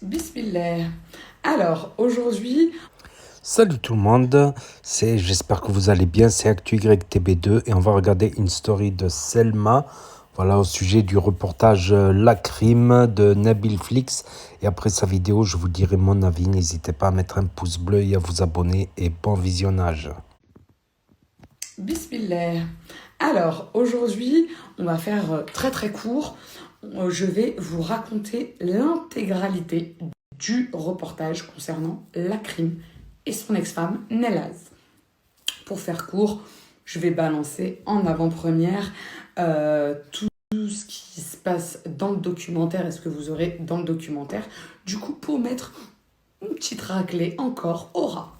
Bismillah. Alors, aujourd'hui, Salut tout le monde, j'espère que vous allez bien, c'est ActuYTB2 et on va regarder une story de Selma, voilà, au sujet du reportage La Crime de Nabil Flix. Et après sa vidéo, je vous dirai mon avis, n'hésitez pas à mettre un pouce bleu et à vous abonner et bon visionnage. Bismillah. Alors, aujourd'hui, on va faire très très court. Je vais vous raconter l'intégralité du reportage concernant la crime et son ex-femme Nelaz. Pour faire court, je vais balancer en avant-première tout ce qui se passe dans le documentaire et ce que vous aurez dans le documentaire. Du coup, pour mettre une petite raclée encore au rat.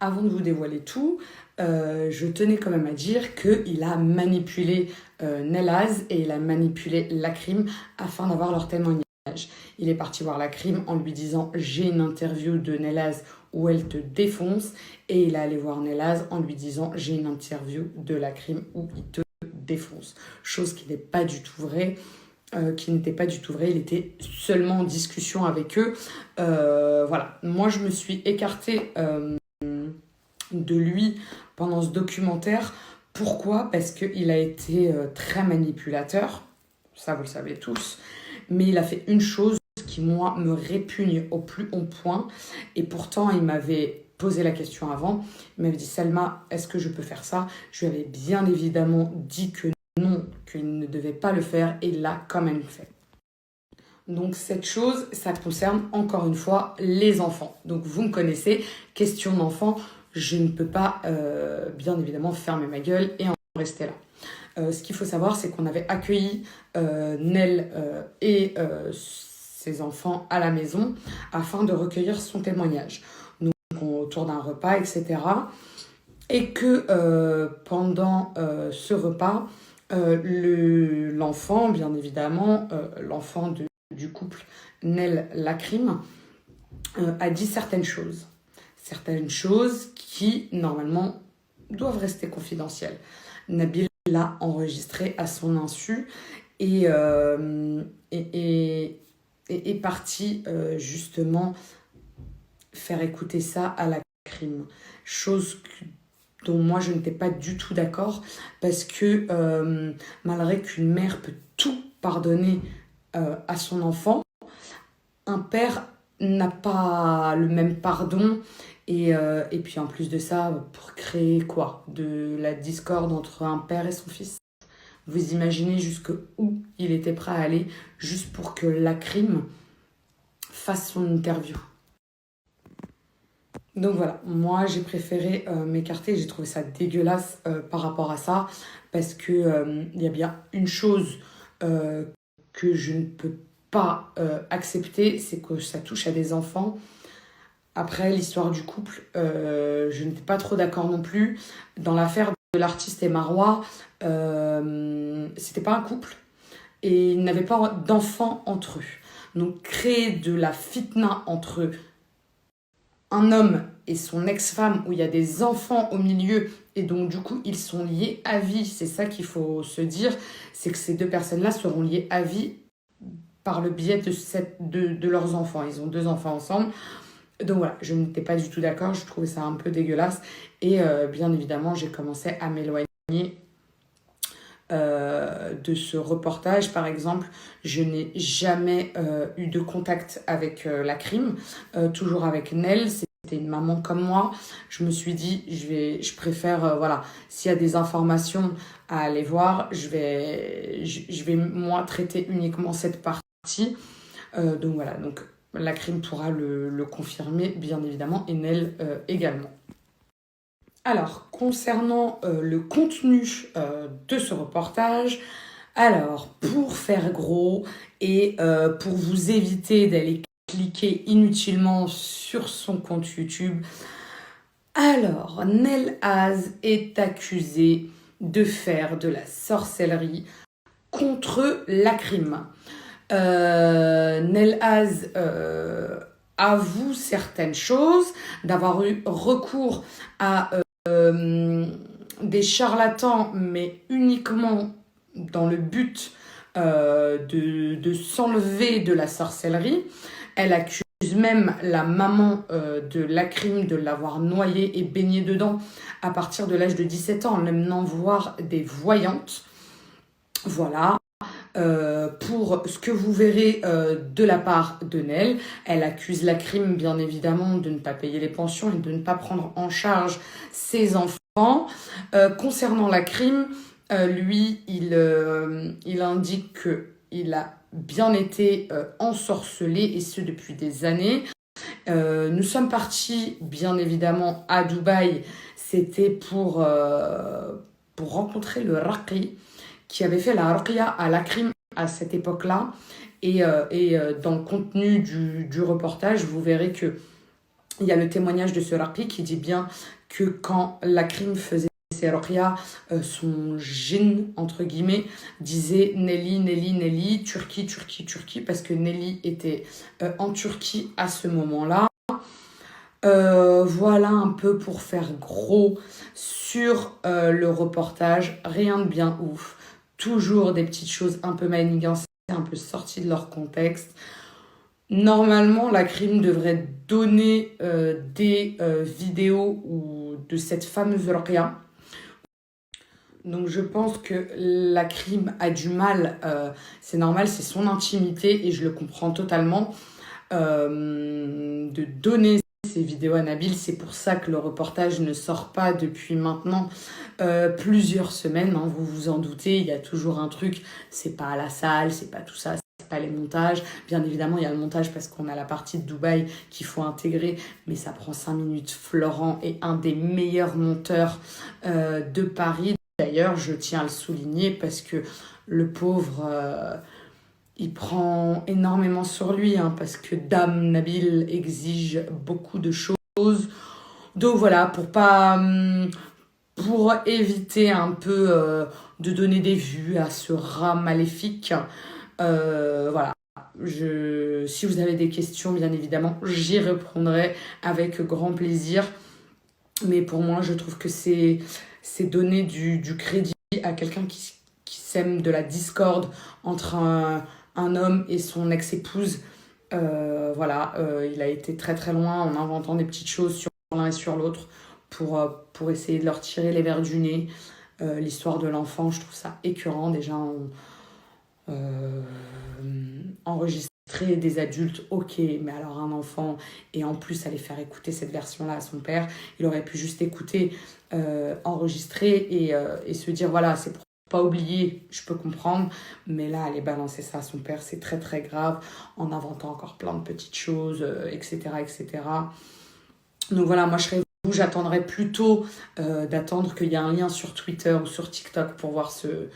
Avant de vous dévoiler tout, je tenais quand même à dire qu'il a manipulé Nelaz et il a manipulé Lakrim afin d'avoir leur témoignage. Il est parti voir Lakrim en lui disant « J'ai une interview de Nelaz où elle te défonce » et il est allé voir Nelaz en lui disant « J'ai une interview de Lakrim où il te défonce ». Chose qui n'est pas du tout vraie. Qui n'était pas du tout vrai, il était seulement en discussion avec eux. Voilà, moi je me suis écartée de lui pendant ce documentaire. Pourquoi? Parce qu'il a été très manipulateur, ça vous le savez tous, mais il a fait une chose qui, moi, me répugne au plus haut point, et pourtant, il m'avait posé la question avant, il m'avait dit « Selma, est-ce que je peux faire ça ?» Je lui avais bien évidemment dit que non, qu'il ne devait pas le faire, et il l'a quand même fait. Donc cette chose, ça concerne encore une fois les enfants. Donc vous me connaissez, question d'enfant, je ne peux pas bien évidemment fermer ma gueule et en rester là. Ce qu'il faut savoir, c'est qu'on avait accueilli Nel et ses enfants à la maison afin de recueillir son témoignage. Donc autour d'un repas, etc. Et que pendant ce repas, l'enfant, bien évidemment, l'enfant du couple Nel Lakrim, a dit certaines choses. Certaines choses qui, normalement, doivent rester confidentielles. Nabil l'a enregistré à son insu et est parti justement faire écouter ça à la crime. Chose dont moi je n'étais pas du tout d'accord parce que malgré qu'une mère peut tout pardonner à son enfant, un père n'a pas le même pardon et puis en plus de ça, pour créer quoi? De la discorde entre un père et son fils. Vous imaginez jusqu'où il était prêt à aller juste pour que la crime fasse son interview. Donc voilà, moi j'ai préféré m'écarter, j'ai trouvé ça dégueulasse par rapport à ça, parce que y a bien une chose que je ne peux pas accepter, c'est que ça touche à des enfants. Après, l'histoire du couple, je n'étais pas trop d'accord non plus. Dans l'affaire de l'artiste et Marois, c'était pas un couple et ils n'avaient pas d'enfants entre eux. Donc créer de la fitna entre un homme et son ex-femme où il y a des enfants au milieu et donc du coup ils sont liés à vie, c'est ça qu'il faut se dire, c'est que ces deux personnes-là seront liées à vie par le biais de leurs enfants. Ils ont 2 enfants ensemble. Donc voilà, je n'étais pas du tout d'accord, je trouvais ça un peu dégueulasse et bien évidemment j'ai commencé à m'éloigner de ce reportage. Par exemple, je n'ai jamais eu de contact avec la crime, toujours avec Nel. C'était une maman comme moi. Je me suis dit, je préfère, voilà, s'il y a des informations à aller voir, je vais moi traiter uniquement cette partie. Donc voilà, donc la crime pourra le confirmer, bien évidemment, et Nel également. Alors, concernant le contenu de ce reportage, alors, pour faire gros et pour vous éviter d'aller cliquer inutilement sur son compte YouTube, alors, Nel Az est accusé de faire de la sorcellerie contre la crime. Nel Az avoue certaines choses, d'avoir eu recours à des charlatans, mais uniquement dans le but de s'enlever de la sorcellerie. Elle accuse même la maman de l'Akrim de l'avoir noyée et baignée dedans à partir de l'âge de 17 ans en l'amenant voir des voyantes. Voilà. Pour ce que vous verrez de la part de Nel, elle accuse l'Akrim bien évidemment de ne pas payer les pensions et de ne pas prendre en charge ses enfants. Concernant l'Akrim, lui, il indique qu'il a bien été ensorcelé, et ce depuis des années. Nous sommes partis bien évidemment à Dubaï, c'était pour rencontrer le Raqi qui avait fait la Ruqya à l'Akrim à cette époque-là. Et dans le contenu du reportage, vous verrez qu'il y a le témoignage de ce Raqi qui dit bien que quand l'Akrim faisait ses Ruqya, son djinn, entre guillemets, disait Nelly, Nelly, Nelly, Turquie, Turquie, Turquie, parce que Nelly était en Turquie à ce moment-là. Voilà un peu pour faire gros sur le reportage, rien de bien ouf. Toujours des petites choses un peu manigancées, un peu sorties de leur contexte. Normalement, l'Akrim devrait donner des vidéos de cette fameuse Ruqya. Donc je pense que l'Akrim a du mal, c'est normal, c'est son intimité et je le comprends totalement, de donner ces vidéos à Nabil. C'est pour ça que le reportage ne sort pas depuis maintenant plusieurs semaines, hein, vous vous en doutez, il y a toujours un truc, c'est pas à la salle, c'est pas tout ça, c'est pas les montages. Bien évidemment, il y a le montage parce qu'on a la partie de Dubaï qu'il faut intégrer, mais ça prend 5 minutes. Florent est un des meilleurs monteurs de Paris. D'ailleurs, je tiens à le souligner parce que le pauvre, il prend énormément sur lui, hein, parce que Dame Nabil exige beaucoup de choses. Donc voilà, pour éviter un peu de donner des vues à ce rat maléfique, voilà. Si vous avez des questions, bien évidemment, j'y répondrai avec grand plaisir. Mais pour moi, je trouve que c'est donner du crédit à quelqu'un qui sème de la discorde entre un homme et son ex-épouse. Voilà, il a été très très loin en inventant des petites choses sur l'un et sur l'autre pour essayer de leur tirer les vers du nez. L'histoire de l'enfant, je trouve ça écœurant. Déjà, enregistrer des adultes, ok, mais alors un enfant, et en plus aller faire écouter cette version-là à son père, il aurait pu juste écouter, enregistrer et se dire, voilà, c'est pour pas oublier, je peux comprendre, mais là, aller balancer ça à son père, c'est très très grave, en inventant encore plein de petites choses, etc., etc. Donc voilà, moi je serais vous, j'attendrais plutôt d'attendre qu'il y ait un lien sur Twitter ou sur TikTok pour voir ce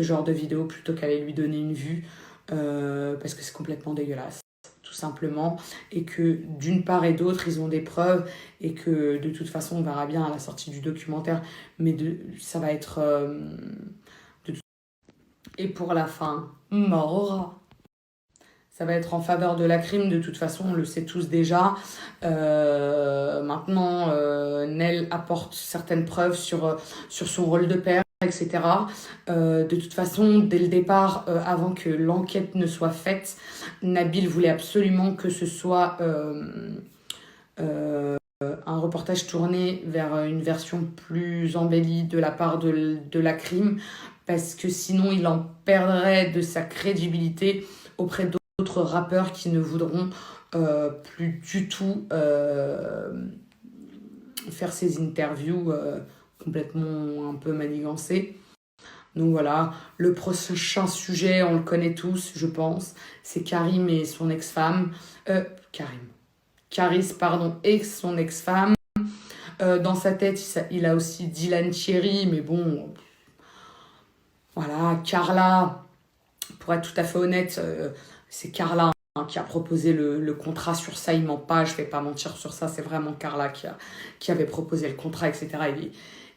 genre de vidéo plutôt qu'aller lui donner une vue, parce que c'est complètement dégueulasse, tout simplement, et que d'une part et d'autre, ils ont des preuves, et que de toute façon, on verra bien à la sortie du documentaire, mais ça va être... Et pour la fin, mort. Ça va être en faveur de l'Akrim, de toute façon, on le sait tous déjà. Maintenant, Nel apporte certaines preuves sur son rôle de père, etc. De toute façon, dès le départ, avant que l'enquête ne soit faite, Nabil voulait absolument que ce soit un reportage tourné vers une version plus embellie de la part de l'Akrim, parce que sinon, il en perdrait de sa crédibilité auprès d'autres rappeurs qui ne voudront plus du tout faire ces interviews complètement un peu manigancées. Donc voilà, le prochain sujet, on le connaît tous, je pense, c'est Karim et son ex-femme. Karis, pardon, et son ex-femme. Dans sa tête, il a aussi Dylan Thierry, mais bon, voilà, Carla, pour être tout à fait honnête, c'est Carla qui a proposé le contrat sur ça, il ment pas, je vais pas mentir sur ça, c'est vraiment Carla qui avait proposé le contrat, etc.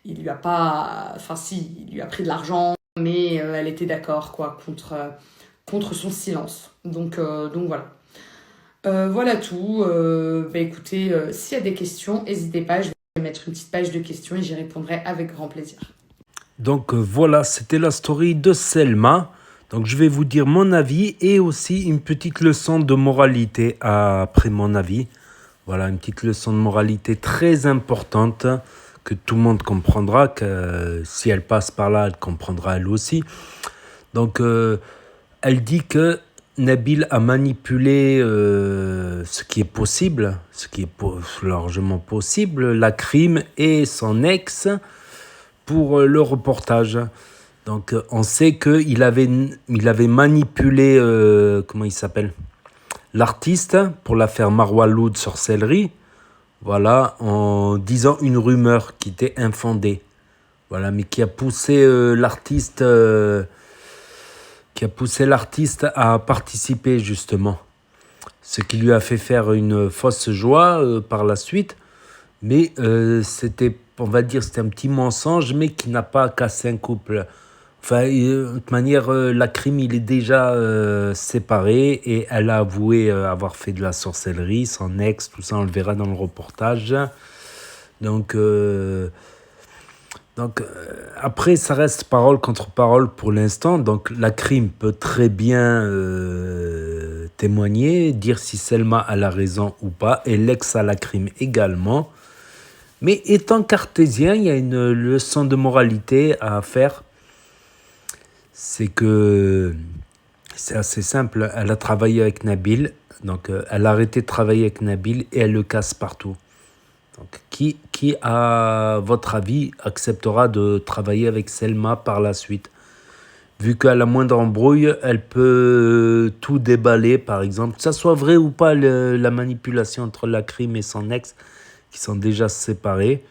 Il lui a pas, enfin si, il lui a pris de l'argent, mais elle était d'accord, quoi, contre son silence. Donc voilà. Voilà tout. Écoutez, s'il y a des questions, n'hésitez pas, je vais mettre une petite page de questions et j'y répondrai avec grand plaisir. Donc voilà, c'était la story de Selma. Donc je vais vous dire mon avis et aussi une petite leçon de moralité après mon avis. Voilà, une petite leçon de moralité très importante que tout le monde comprendra, que si elle passe par là, elle comprendra elle aussi. Donc elle dit que Nabil a manipulé ce qui est possible, ce qui est largement possible, la crime et son ex pour le reportage. Donc on sait qu'il avait manipulé, comment il s'appelle, l'artiste pour l'affaire Marwa Loud sorcellerie, voilà, en disant une rumeur qui était infondée, voilà, mais qui a poussé l'artiste à participer justement, ce qui lui a fait faire une fausse joie par la suite, mais c'était, on va dire, c'était un petit mensonge, mais qui n'a pas cassé un couple. Enfin, de toute manière, la crime, il est déjà séparé et elle a avoué avoir fait de la sorcellerie, son ex, tout ça, on le verra dans le reportage. Donc, après, ça reste parole contre parole pour l'instant. Donc, la crime peut très bien témoigner, dire si Selma a la raison ou pas, et l'ex a la crime également. Mais étant cartésien, il y a une leçon de moralité à faire. C'est que c'est assez simple. Elle a travaillé avec Nabil, donc elle a arrêté de travailler avec Nabil et elle le casse partout. Donc, qui, à votre avis, acceptera de travailler avec Selma par la suite? Vu qu'à la moindre embrouille, elle peut tout déballer, par exemple. Que ça soit vrai ou pas, la manipulation entre la crime et son ex, qui sont déjà séparés.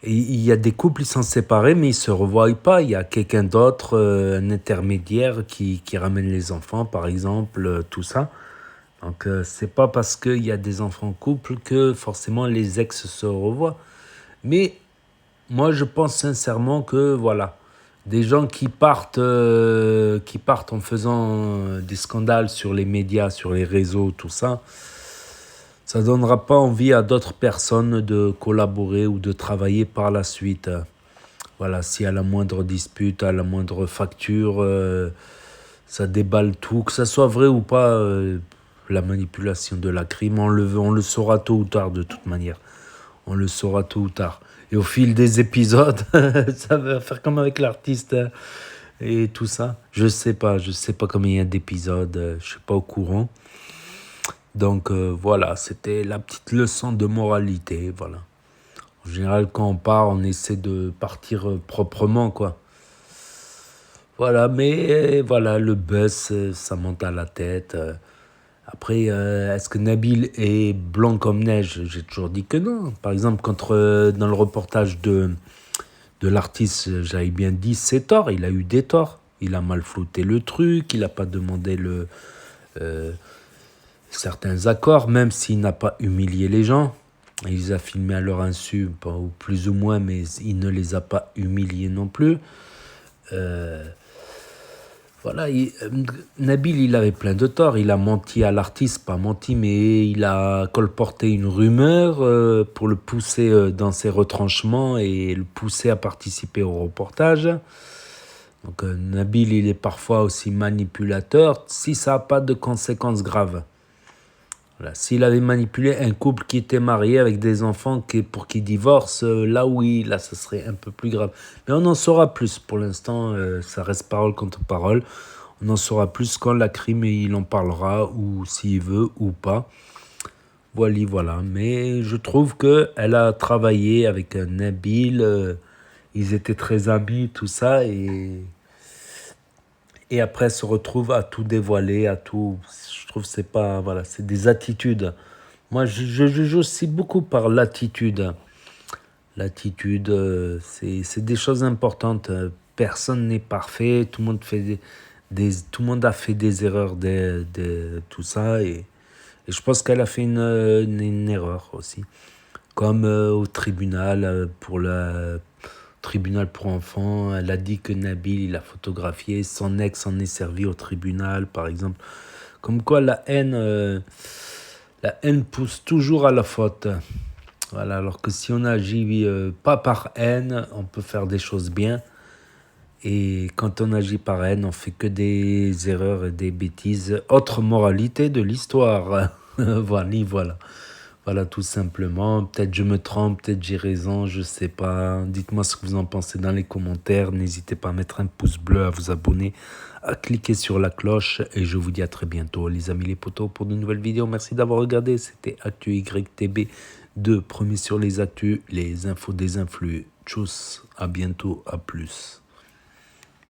Et il y a des couples, ils sont séparés, mais ils ne se revoient pas. Il y a quelqu'un d'autre, un intermédiaire qui ramène les enfants, par exemple, tout ça. Donc, c'est pas parce qu'il y a des enfants en couple que forcément les ex se revoient. Mais moi, je pense sincèrement que, voilà, des gens qui partent en faisant des scandales sur les médias, sur les réseaux, tout ça, ça ne donnera pas envie à d'autres personnes de collaborer ou de travailler par la suite. Voilà, si à la moindre dispute, à la moindre facture, ça déballe tout, que ça soit vrai ou pas, la manipulation de la crime, on le saura tôt ou tard de toute manière. On le saura tôt ou tard. Et au fil des épisodes, ça va faire comme avec l'artiste et tout ça. Je sais pas combien il y a d'épisodes, je suis pas au courant. Donc voilà, c'était la petite leçon de moralité, voilà. En général, quand on part, on essaie de partir proprement, quoi. Voilà, mais voilà, le buzz, ça monte à la tête. Après, est-ce que Nabil est blanc comme neige? J'ai toujours dit que non. Par exemple, quand dans le reportage de l'artiste, j'avais bien dit, c'est tort, il a eu des torts. Il a mal flouté le truc, il n'a pas demandé certains accords, même s'il n'a pas humilié les gens. Il les a filmés à leur insu, ou plus ou moins, mais il ne les a pas humiliés non plus. Voilà, Nabil, il avait plein de torts. Il a menti à l'artiste, pas menti, mais il a colporté une rumeur pour le pousser dans ses retranchements et le pousser à participer au reportage. Donc Nabil, il est parfois aussi manipulateur si ça n'a pas de conséquences graves. Voilà. S'il avait manipulé un couple qui était marié avec des enfants pour qu'ils divorcent, là oui, là ça serait un peu plus grave. Mais on en saura plus. Pour l'instant, ça reste parole contre parole. On en saura plus quand la crime il en parlera, ou s'il veut ou pas. Voilà. Mais je trouve qu'elle a travaillé avec Nabil. Ils étaient très amis, tout ça. Et après, elle se retrouve à tout dévoiler, à tout. Je trouve que c'est pas. Voilà, c'est des attitudes. Moi, je juge aussi beaucoup par l'attitude. L'attitude, c'est des choses importantes. Personne n'est parfait. Tout le monde tout le monde a fait des erreurs tout ça. Et je pense qu'elle a fait une erreur aussi. Comme au tribunal, tribunal pour enfants, elle a dit que Nabil, il a photographié, son ex s'en est servi au tribunal, par exemple. Comme quoi la haine pousse toujours à la faute. Voilà, alors que si on agit pas par haine, on peut faire des choses bien. Et quand on agit par haine, on fait que des erreurs et des bêtises. Autre moralité de l'histoire. Voilà. Voilà, tout simplement. Peut-être je me trompe, peut-être j'ai raison, je sais pas. Dites-moi ce que vous en pensez dans les commentaires. N'hésitez pas à mettre un pouce bleu, à vous abonner, à cliquer sur la cloche. Et je vous dis à très bientôt, les amis, les potos, pour de nouvelles vidéos. Merci d'avoir regardé. C'était Actu YTB 2, premier sur les actus, les infos des influx. Tchuss, à bientôt, à plus.